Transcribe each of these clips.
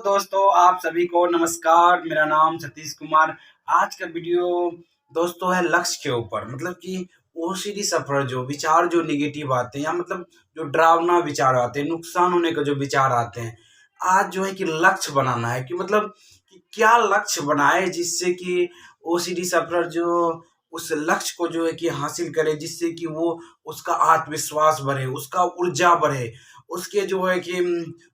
दोस्तों आप सभी को नमस्कार। मेरा नाम सतीश कुमार। आज का वीडियो दोस्तों है लक्ष्य के ऊपर, मतलब कि ओसीडी सफर जो विचार जो निगेटिव आते हैं या मतलब जो डरावना विचार आते हैं, नुकसान होने का जो विचार आते हैं। आज जो है कि लक्ष्य बनाना है कि मतलब कि क्या लक्ष्य बनाए जिससे कि ओसीडी सफर जो उस लक्ष्य को जो है कि हासिल करे, जिससे कि वो उसका आत्मविश्वास बढ़े, उसका ऊर्जा बढ़े, उसके जो है कि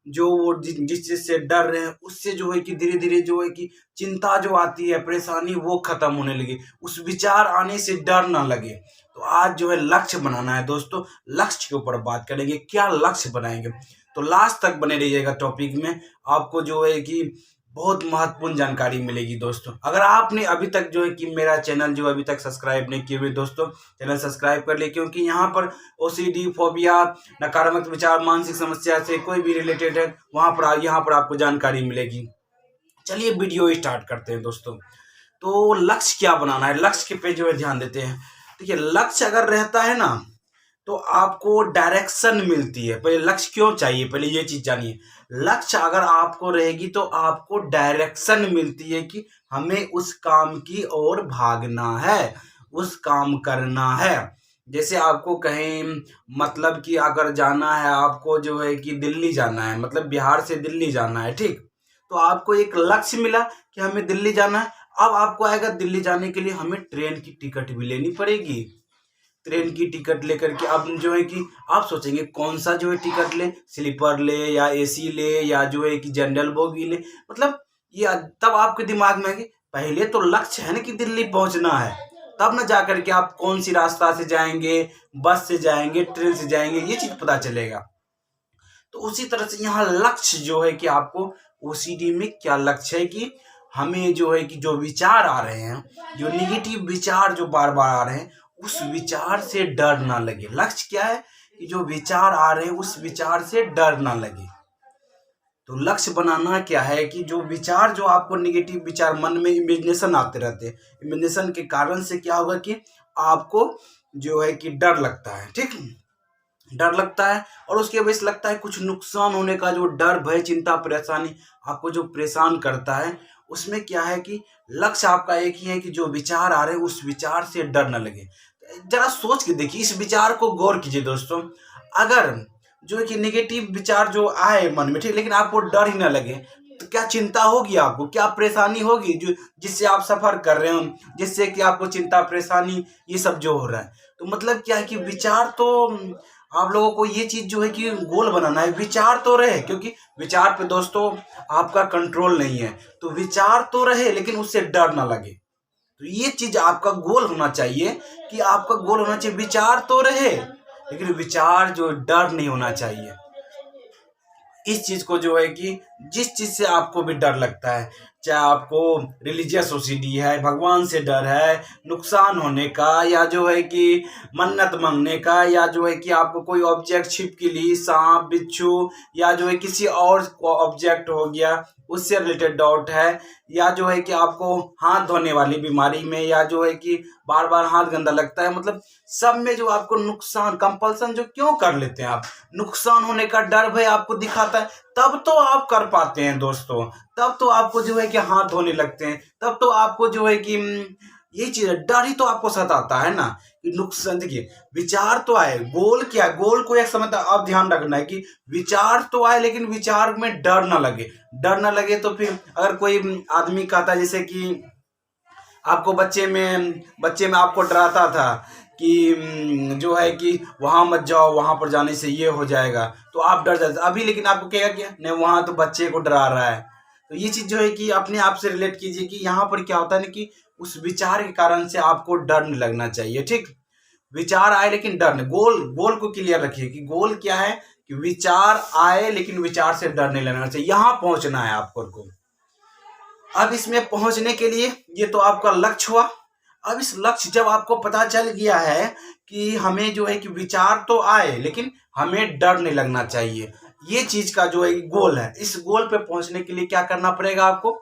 जो वो जिस चीज से डर रहे हैं उससे जो है कि धीरे धीरे जो है कि चिंता जो आती है, परेशानी वो खत्म होने लगे, उस विचार आने से डर ना लगे। तो आज जो है लक्ष्य बनाना है दोस्तों। लक्ष्य के ऊपर बात करेंगे, क्या लक्ष्य बनाएंगे, तो लास्ट तक बने रहिएगा टॉपिक में। आपको जो है कि बहुत महत्वपूर्ण जानकारी मिलेगी दोस्तों। अगर आपने अभी तक जो है कि मेरा चैनल जो अभी तक सब्सक्राइब नहीं किए हुए दोस्तों, चैनल सब्सक्राइब कर ले, क्योंकि यहाँ पर ओसीडी, फोबिया, नकारात्मक विचार, मानसिक समस्या से कोई भी रिलेटेड है वहाँ पर यहाँ पर आपको जानकारी मिलेगी। चलिए वीडियो स्टार्ट करते हैं दोस्तों। तो लक्ष्य क्या बनाना है, लक्ष्य के पे जो है ध्यान देते हैं। देखिए लक्ष्य अगर रहता है ना तो आपको डायरेक्शन मिलती है। पहले लक्ष्य क्यों चाहिए, पहले ये चीज जानिए। लक्ष्य अगर आपको रहेगी तो आपको डायरेक्शन मिलती है कि हमें उस काम की ओर भागना है, उस काम करना है। जैसे आपको कहें मतलब कि अगर जाना है आपको जो है कि दिल्ली जाना है, मतलब बिहार से दिल्ली जाना है, ठीक। तो आपको एक लक्ष्य मिला कि हमें दिल्ली जाना है। अब आपको आएगा दिल्ली जाने के लिए हमें ट्रेन की टिकट भी लेनी पड़ेगी। ट्रेन की टिकट लेकर के अब जो है कि आप सोचेंगे कौन सा जो है टिकट ले, स्लीपर ले या एसी ले या जो है कि जनरल बोगी ले, मतलब ये तब आपके दिमाग में आएगी। पहले तो लक्ष्य है ना कि दिल्ली पहुंचना है, तब ना जाकर के आप कौन सी रास्ता से जाएंगे, बस से जाएंगे, ट्रेन से जाएंगे, ये चीज पता चलेगा। तो उसी तरह से यहाँ लक्ष्य जो है कि आपको ओसीडी में क्या लक्ष्य है कि हमें जो है कि जो विचार आ रहे हैं, जो निगेटिव विचार जो बार बार आ रहे हैं, उस विचार से डर ना लगे। लक्ष्य क्या है कि जो विचार आ रहे हैं उस विचार से डर ना लगे। तो लक्ष्य बनाना क्या है कि जो विचार जो आपको निगेटिव विचार मन में इमेजिनेशन आते रहते हैं, इमेजिनेशन के कारण से क्या होगा कि आपको जो है कि डर लगता है, ठीक। डर लगता है और उसके वजह से लगता है कुछ नुकसान होने का जो डर, भय, चिंता, परेशानी आपको जो परेशान करता है। उसमें क्या है कि लक्ष्य आपका एक ही है कि जो विचार आ रहे हैं उस विचार से डर न लगे। जरा सोच के देखिए, इस विचार को गौर कीजिए दोस्तों। अगर जो है कि नेगेटिव विचार जो आए मन में, ठीक, लेकिन आपको डर ही ना लगे, तो क्या चिंता होगी, आपको क्या परेशानी होगी जो जिससे आप सफर कर रहे हो, जिससे कि आपको चिंता, परेशानी, ये सब जो हो रहा है। तो मतलब क्या है कि विचार तो आप लोगों को ये चीज जो है कि गोल बनाना है। विचार तो रहे, क्योंकि विचार पे दोस्तों आपका कंट्रोल नहीं है, तो विचार तो रहे लेकिन उससे डर ना लगे। तो ये चीज आपका गोल होना चाहिए कि आपका गोल होना चाहिए विचार तो रहे लेकिन विचार जो डर नहीं होना चाहिए। इस चीज को जो है कि जिस चीज से आपको भी डर लगता है, चाहे आपको रिलीजियस ओसीडी है, भगवान से डर है, नुकसान होने का, या जो है कि मन्नत मांगने का, या जो है कि आपको कोई ऑब्जेक्ट, छिपकली, सांप, बिच्छू, या जो है किसी और ऑब्जेक्ट हो गया उससे रिलेटेड डाउट है, या जो है कि आपको हाथ धोने वाली बीमारी में, या जो है कि बार बार हाथ गंदा लगता है, मतलब सब में जो आपको नुकसान, कंपल्सन जो क्यों कर लेते हैं आप, नुकसान होने का डर भय आपको दिखाता है, तब तो आप कर पाते हैं दोस्तों। तब तो आपको जो है कि हाथ धोने लगते हैं, तब तो आपको जो है कि ये चीज डर ही तो आपको सताता है ना कि नुकसान। देखिए विचार तो आए, गोल क्या है, गोल को एक समय तक आप ध्यान रखना है कि विचार तो आए लेकिन विचार में डर ना लगे। डर ना लगे तो फिर अगर कोई आदमी कहता है, जैसे कि आपको बच्चे में आपको डराता था कि जो है कि वहां मत जाओ, वहां पर जाने से ये हो जाएगा, तो आप डर जाते अभी, लेकिन आपको कहेगा कि नहीं वहां तो बच्चे को डरा रहा है। तो ये चीज जो है कि अपने आप से रिलेट कीजिए कि यहाँ पर क्या होता है ना कि उस विचार के कारण से आपको डर नहीं लगना चाहिए, ठीक। विचार आए लेकिन डर नहीं। गोल गोल को क्लियर रखिए कि गोल क्या है कि विचार आए लेकिन विचार से डर नहीं लगना चाहिए, यहाँ पहुंचना है आपको। अब इसमें पहुंचने के लिए ये तो आपका लक्ष्य हुआ। अब इस लक्ष्य जब आपको पता चल गया है कि हमें जो है कि विचार तो आए लेकिन हमें डर नहीं लगना चाहिए, ये चीज का जो है गोल है। इस गोल पे पहुंचने के लिए क्या करना पड़ेगा आपको,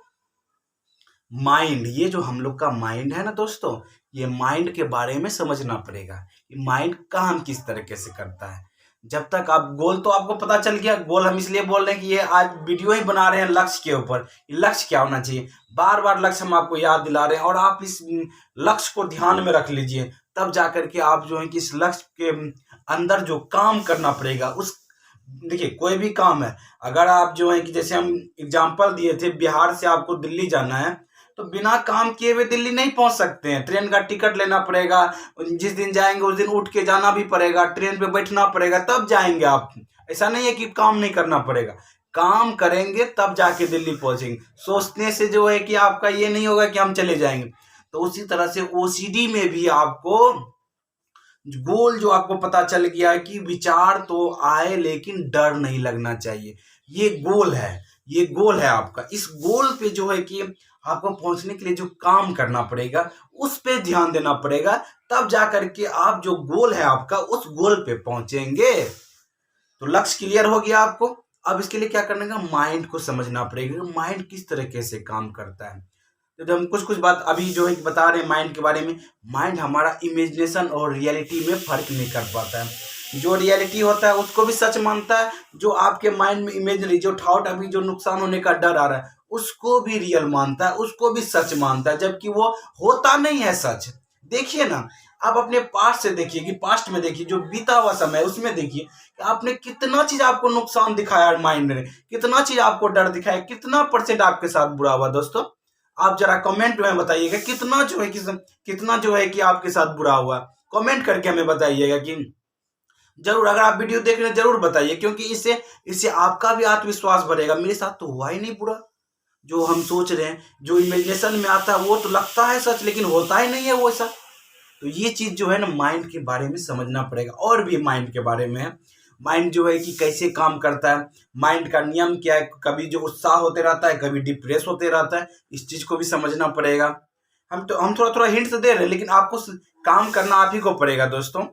माइंड, ये जो हम लोग का माइंड है ना दोस्तों, ये माइंड के बारे में समझना पड़ेगा। ये माइंड काम किस तरीके से करता है। जब तक आप गोल, तो आपको पता चल गया गोल, हम इसलिए बोल रहे हैं कि ये आज वीडियो ही बना रहे हैं लक्ष्य के ऊपर, लक्ष्य क्या होना चाहिए। बार बार लक्ष्य हम आपको याद दिला रहे हैं, और आप इस लक्ष्य को ध्यान में रख लीजिए, तब जाकर के आप जो है कि इस लक्ष्य के अंदर जो काम करना पड़ेगा उस, देखिए कोई भी काम है, अगर आप जो है कि जैसे हम एग्जाम्पल दिए थे, बिहार से आपको दिल्ली जाना है, तो बिना काम किए हुए दिल्ली नहीं पहुंच सकते हैं। ट्रेन का टिकट लेना पड़ेगा, जिस दिन जाएंगे उस दिन उठ के जाना भी पड़ेगा, ट्रेन पे बैठना पड़ेगा, तब जाएंगे आप। ऐसा नहीं है कि काम नहीं करना पड़ेगा, काम करेंगे तब जाके दिल्ली पहुंचेंगे। सोचने से जो है कि आपका ये नहीं होगा कि हम चले जाएंगे। तो उसी तरह से ओसीडी में भी आपको गोल जो आपको पता चल गया है कि विचार तो आए लेकिन डर नहीं लगना चाहिए, ये गोल है, ये गोल है आपका। इस गोल पे जो है कि आपको पहुंचने के लिए जो काम करना पड़ेगा उस पे ध्यान देना पड़ेगा, तब जाकर के आप जो गोल है आपका उस गोल पे पहुंचेंगे। तो लक्ष्य क्लियर हो गया आपको। अब इसके लिए क्या करना है, माइंड को समझना पड़ेगा, माइंड किस तरीके से काम करता है। तो जब हम कुछ कुछ बात अभी जो है बता रहे हैं माइंड के बारे में, माइंड हमारा इमेजिनेशन और रियलिटी में फर्क नहीं कर पाता है। जो रियलिटी होता है उसको भी सच मानता है, जो आपके माइंड में इमेजनरी जो थॉट, अभी जो नुकसान होने का डर आ रहा है उसको भी रियल मानता है, उसको भी सच मानता है, जबकि वो होता नहीं है सच। देखिए ना, आप अपने पास्ट से देखिए, कि पास्ट में देखिए जो बीता हुआ समय है उसमें देखिए कि आपने कितना चीज आपको नुकसान दिखाया, माइंड ने कितना चीज आपको डर दिखाया, कितना परसेंट आपके साथ बुरा हुआ। दोस्तों आप जरा कमेंट में बताइएगा कितना जो है कि आपके साथ बुरा हुआ, कमेंट करके हमें बताइएगा कि जरूर, अगर आप वीडियो देख रहे हैं जरूर बताइए, क्योंकि इससे इससे आपका भी आत्मविश्वास बढ़ेगा। मेरे साथ तो हुआ ही नहीं पूरा, जो हम सोच रहे हैं, जो इमेजिनेशन में आता है वो तो लगता है सच, लेकिन होता ही नहीं है वो ऐसा। तो ये चीज जो है ना, माइंड के बारे में समझना पड़ेगा। और भी माइंड के बारे में, माइंड जो है कि कैसे काम करता है, माइंड का नियम क्या है, कभी जो उत्साह होते रहता है, कभी डिप्रेस होते रहता है, इस चीज को भी समझना पड़ेगा। हम थोड़ा थोड़ा हिंट दे रहे हैं, लेकिन आपको काम करना आप ही को पड़ेगा दोस्तों।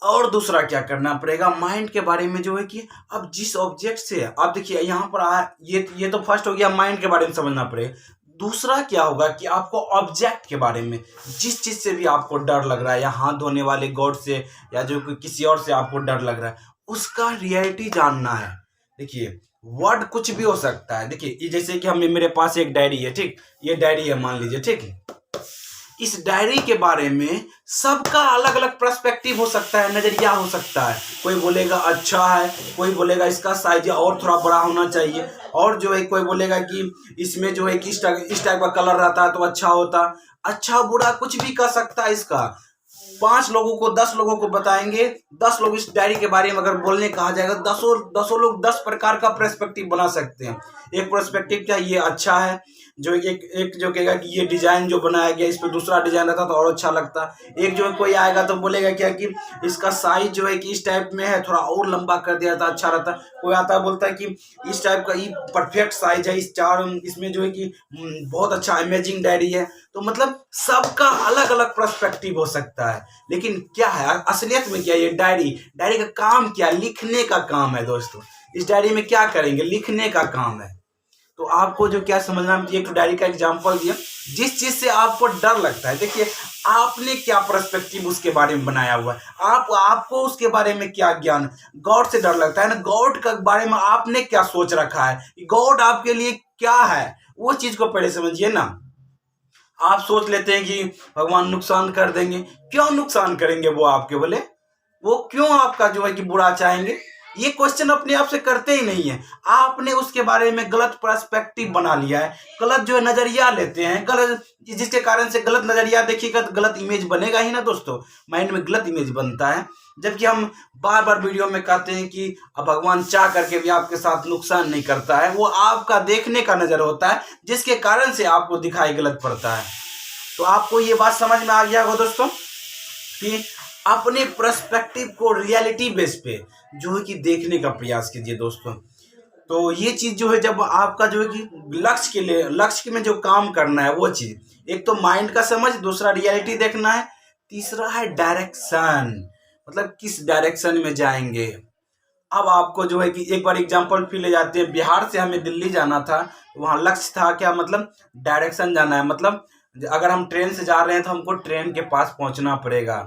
और दूसरा क्या करना पड़ेगा माइंड के बारे में, जो है कि अब जिस ऑब्जेक्ट से आप देखिए यहाँ पर ये तो फर्स्ट हो गया, माइंड के बारे में समझना पड़ेगा। दूसरा क्या होगा कि आपको ऑब्जेक्ट के बारे में, जिस चीज से भी आपको डर लग रहा है, या हाथ धोने वाले गॉड से, या जो किसी और से आपको डर लग रहा है, उसका रियलिटी जानना है। देखिए वर्ड कुछ भी हो सकता है। देखिए ये जैसे कि हमें, मेरे पास एक डायरी है, ठीक, ये डायरी है मान लीजिए, ठीक। इस डायरी के बारे में सबका अलग अलग पर्सपेक्टिव हो सकता है, नजरिया हो सकता है। कोई बोलेगा अच्छा है, कोई बोलेगा इसका साइज और थोड़ा बड़ा होना चाहिए, और जो है कोई बोलेगा कि इसमें जो है कि इस टाइप का कलर रहता है तो अच्छा होता। अच्छा बुरा कुछ भी कर सकता है इसका। 5 लोगों को 10 लोगों को बताएंगे, 10 लोग इस डायरी के बारे में अगर बोलने कहा जाएगा, दसों लोग 10 प्रकार का पर्सपेक्टिव बना सकते हैं। एक पर्सपेक्टिव क्या, ये अच्छा है, जो एक जो कहेगा कि ये डिजाइन जो बनाया गया इस पर दूसरा डिजाइन रहता तो और अच्छा लगता। एक जो कोई आएगा तो बोलेगा क्या कि इसका साइज जो है कि इस टाइप में है, थोड़ा और लंबा कर दिया था अच्छा रहता। कोई आता है बोलता है कि इस टाइप का ये परफेक्ट साइज है, इसमें जो है कि बहुत अच्छा अमेजिंग डायरी है। तो मतलब सबका अलग अलग पर्सपेक्टिव हो सकता है, लेकिन क्या है असलियत में, क्या ये डायरी का काम क्या, लिखने का काम है दोस्तों। इस डायरी में क्या करेंगे, लिखने का काम है। तो आपको जो क्या समझना है, एक तो डायरी का एग्जांपल दिया, जिस चीज से आपको डर लगता है, देखिए आपने क्या पर्सपेक्टिव उसके बारे में बनाया हुआ है, आपको उसके बारे में क्या ज्ञान। गॉड से डर लगता है ना, गॉड के बारे में आपने क्या सोच रखा है, गॉड आपके लिए क्या है, वो चीज को पहले समझिए ना। आप सोच लेते हैं कि भगवान नुकसान कर देंगे, क्यों नुकसान करेंगे वो आपके, बोले वो क्यों आपका जो है कि बुरा चाहेंगे, ये क्वेश्चन अपने आप से करते ही नहीं है। आपने उसके बारे में गलत पर्सपेक्टिव बना लिया है, गलत जो है नजरिया लेते हैं, गलत, जिसके कारण से गलत नजरिया देखिएगा तो गलत इमेज बनेगा ही ना दोस्तों, माइंड में गलत इमेज बनता है। जबकि हम बार बार वीडियो में कहते हैं कि अब भगवान चाह करके भी आपके साथ नुकसान नहीं करता है, वो आपका देखने का नजर होता है, जिसके कारण से आपको दिखाई गलत पड़ता है। तो आपको ये बात समझ में आ गया हो दोस्तों कि अपने पर्सपेक्टिव को रियलिटी बेस पे जो है कि देखने का प्रयास कीजिए दोस्तों। तो ये चीज जो है, जब आपका जो है कि लक्ष्य में जो काम करना है वो चीज, एक तो माइंड का समझ, दूसरा रियलिटी देखना है, तीसरा है डायरेक्शन, मतलब किस डायरेक्शन में जाएंगे। अब आपको जो है कि एक बार एग्जांपल फिर ले जाते हैं, बिहार से हमें दिल्ली जाना था, वहाँ लक्ष्य था क्या, मतलब डायरेक्शन जाना है, मतलब अगर हम ट्रेन से जा रहे हैं तो हमको ट्रेन के पास पहुंचना पड़ेगा।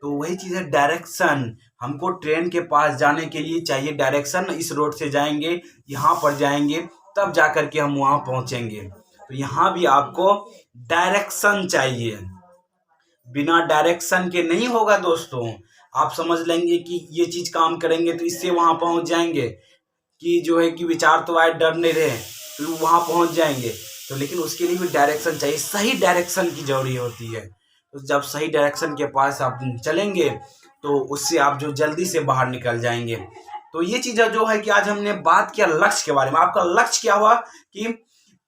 तो वही चीज है डायरेक्शन, हमको ट्रेन के पास जाने के लिए चाहिए डायरेक्शन, इस रोड से जाएंगे, यहाँ पर जाएंगे, तब जा कर के हम वहाँ पहुँचेंगे। तो यहाँ भी आपको डायरेक्शन चाहिए, बिना डायरेक्शन के नहीं होगा दोस्तों। आप समझ लेंगे कि ये चीज़ काम करेंगे तो इससे वहाँ पहुँच जाएंगे, कि जो है कि विचार तो आए डर नहीं रहे तो वहाँ पहुँच जाएंगे। तो लेकिन उसके लिए भी डायरेक्शन चाहिए, सही डायरेक्शन की जरूरी होती है। तो जब सही डायरेक्शन के पास आप चलेंगे तो उससे आप जो जल्दी से बाहर निकल जाएंगे। तो ये चीज़ें जो है कि आज हमने बात किया लक्ष्य के बारे में। आपका लक्ष्य क्या हुआ कि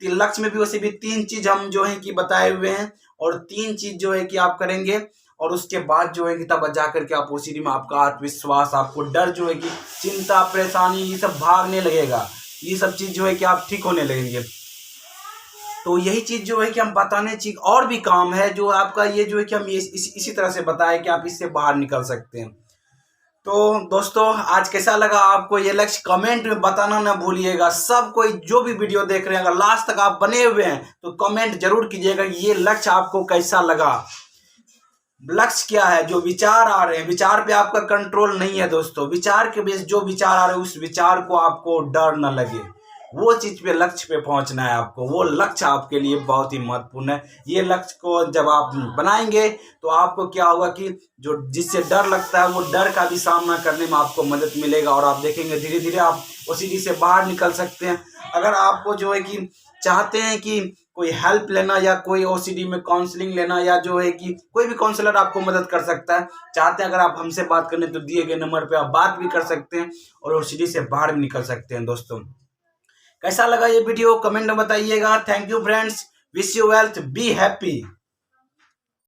लक्ष्य में भी वैसे भी 3 चीज हम जो है कि बताए हुए हैं, और 3 चीज जो है कि आप करेंगे, और उसके बाद जो है कि तब जा करके आप ओसीडी में आपका आत्मविश्वास, आपको डर जो है कि चिंता परेशानी ये सब भागने लगेगा, ये सब चीज जो है कि आप ठीक होने लगेंगे। तो यही चीज जो है कि हम बताने चीज और भी काम है जो आपका ये जो है कि हम इसी तरह से बताएं कि आप इससे बाहर निकल सकते हैं। तो दोस्तों आज कैसा लगा आपको ये लक्ष्य, कमेंट में बताना ना भूलिएगा। सब कोई जो भी वीडियो देख रहे हैं, अगर लास्ट तक आप बने हुए हैं तो कमेंट जरूर कीजिएगा ये लक्ष्य आपको कैसा लगा। लक्ष्य क्या है, जो विचार आ रहे हैं, विचार पे आपका कंट्रोल नहीं है दोस्तों। विचार के बेस जो विचार आ रहे हैं उस विचार को आपको डर न लगे, वो चीज पे लक्ष्य पे पहुंचना है आपको। वो लक्ष्य आपके लिए बहुत ही महत्वपूर्ण है। ये लक्ष्य को जब आप बनाएंगे तो आपको क्या होगा कि जो जिससे डर लगता है वो डर का भी सामना करने में आपको मदद मिलेगा, और आप देखेंगे धीरे धीरे आप ओसीडी से बाहर निकल सकते हैं। अगर आपको जो है कि चाहते हैं कि कोई हेल्प लेना या कोई ओसीडी में काउंसलिंग लेना, या जो है कि कोई भी काउंसलर आपको मदद कर सकता है, चाहते हैं अगर आप हमसे बात करने तो दिए गए नंबर पे आप बात भी कर सकते हैं और ओसीडी से बाहर भी निकल सकते हैं। दोस्तों कैसा लगा ये वीडियो कमेंट में बताइएगा। Thank you friends, wish you wealth, be happy.